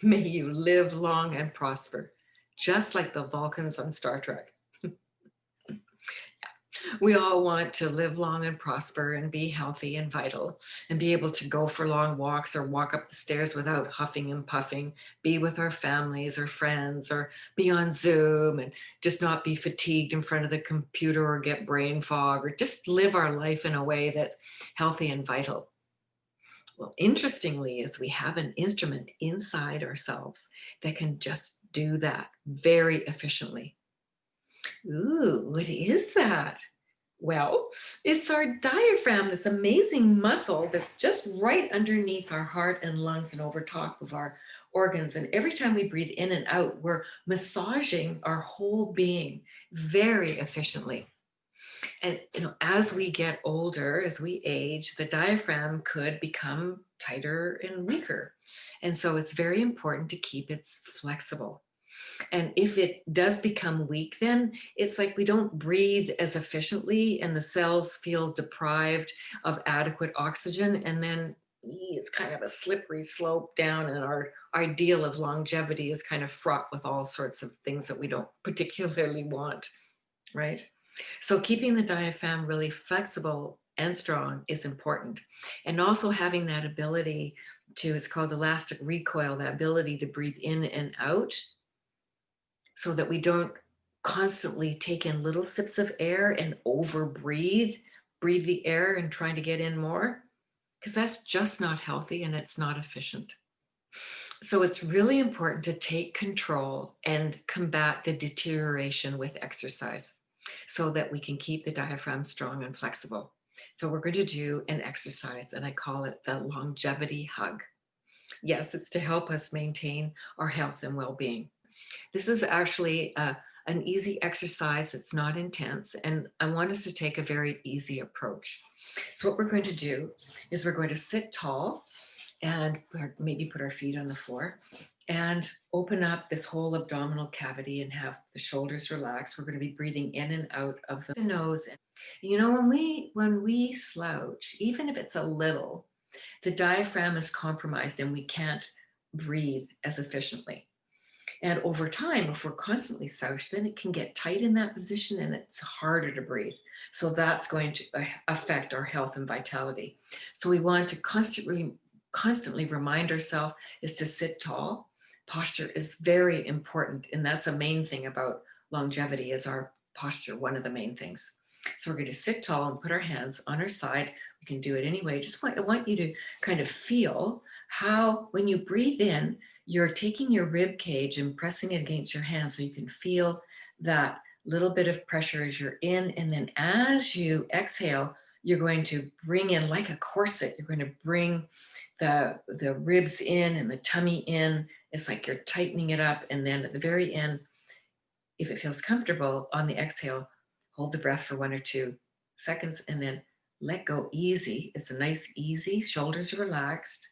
May you live long and prosper, just like the Vulcans on Star Trek. We all want to live long and prosper and be healthy and vital and be able to go for long walks or walk up the stairs without huffing and puffing, be with our families or friends or be on Zoom and just not be fatigued in front of the computer or get brain fog or just live our life in a way that's healthy and vital. Well, interestingly, is we have an instrument inside ourselves that can just do that very efficiently. Ooh, what is that? Well, it's our diaphragm, this amazing muscle that's just right underneath our heart and lungs and over top of our organs. And every time we breathe in and out, we're massaging our whole being very efficiently. And as we get older, as we age, the diaphragm could become tighter and weaker. And so it's very important to keep it flexible. And if it does become weak, then it's like we don't breathe as efficiently and the cells feel deprived of adequate oxygen. And then it's kind of a slippery slope down, and our ideal of longevity is kind of fraught with all sorts of things that we don't particularly want, right? So keeping the diaphragm really flexible and strong is important. And also having that ability to, it's called elastic recoil, that ability to breathe in and out so that we don't constantly take in little sips of air and over breathe the air and trying to get in more, because that's just not healthy and it's not efficient. So it's really important to take control and combat the deterioration with exercise so that we can keep the diaphragm strong and flexible. So we're going to do an exercise, and I call it the longevity hug. Yes, it's to help us maintain our health and well-being. This is actually an easy exercise. It's not intense, and I want us to take a very easy approach. So what we're going to do is we're going to sit tall and maybe put our feet on the floor and open up this whole abdominal cavity and have the shoulders relaxed. We're going to be breathing in and out of the nose. When we slouch, even if it's a little, the diaphragm is compromised and we can't breathe as efficiently. And over time, if we're constantly slouched, then it can get tight in that position and it's harder to breathe. So that's going to affect our health and vitality. So we want to constantly remind ourselves is to sit tall. Posture is very important, and that's a main thing about longevity is our posture, one of the main things. So we're going to sit tall and put our hands on our side. We can do it anyway. I want you to kind of feel how when you breathe in, you're taking your rib cage and pressing it against your hand so you can feel that little bit of pressure as you're in. And then as you exhale, you're going to bring in like a corset. You're going to bring the ribs in and the tummy in. It's like you're tightening it up. And then at the very end, if it feels comfortable on the exhale, hold the breath for 1 or 2 seconds and then let go easy. It's a nice, easy, shoulders are relaxed,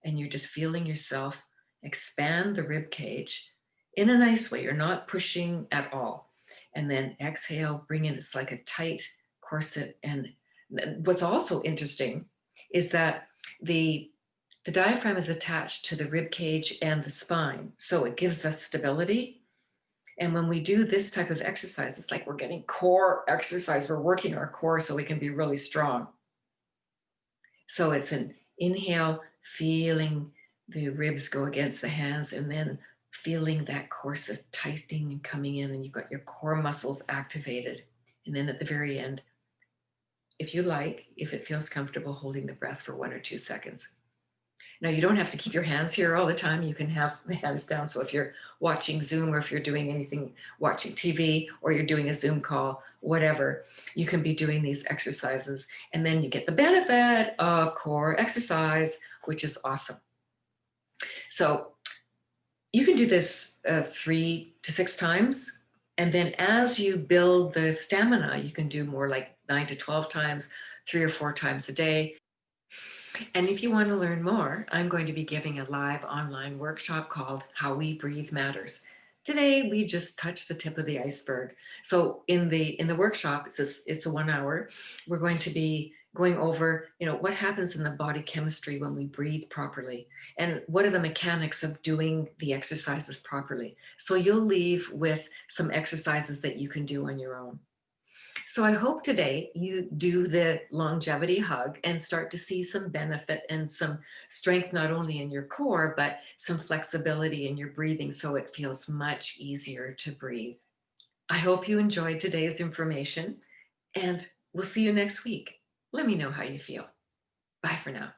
and you're just feeling yourself expand the rib cage in a nice way. You're not pushing at all. And then exhale, bring in, it's like a tight corset. And what's also interesting is that the diaphragm is attached to the rib cage and the spine. So it gives us stability. And when we do this type of exercise, it's like we're getting core exercise. We're working our core so we can be really strong. So it's an inhale, feeling the ribs go against the hands, and then feeling that corset tightening and coming in, and you've got your core muscles activated. And then at the very end, if you like, if it feels comfortable, holding the breath for 1 or 2 seconds. Now, you don't have to keep your hands here all the time. You can have the hands down. So if you're watching Zoom or if you're doing anything, watching TV, or you're doing a Zoom call, whatever, you can be doing these exercises. And then you get the benefit of core exercise, which is awesome. So you can do this 3 to 6 times. And then as you build the stamina, you can do more like 9 to 12 times, 3 or 4 times a day. And if you want to learn more, I'm going to be giving a live online workshop called How We Breathe Matters. Today, we just touched the tip of the iceberg. So in the workshop, it's a 1 hour. We're going to be going over, what happens in the body chemistry when we breathe properly, and what are the mechanics of doing the exercises properly. So you'll leave with some exercises that you can do on your own. So I hope today you do the longevity hug and start to see some benefit and some strength, not only in your core, but some flexibility in your breathing so it feels much easier to breathe. I hope you enjoyed today's information, and we'll see you next week. Let me know how you feel. Bye for now.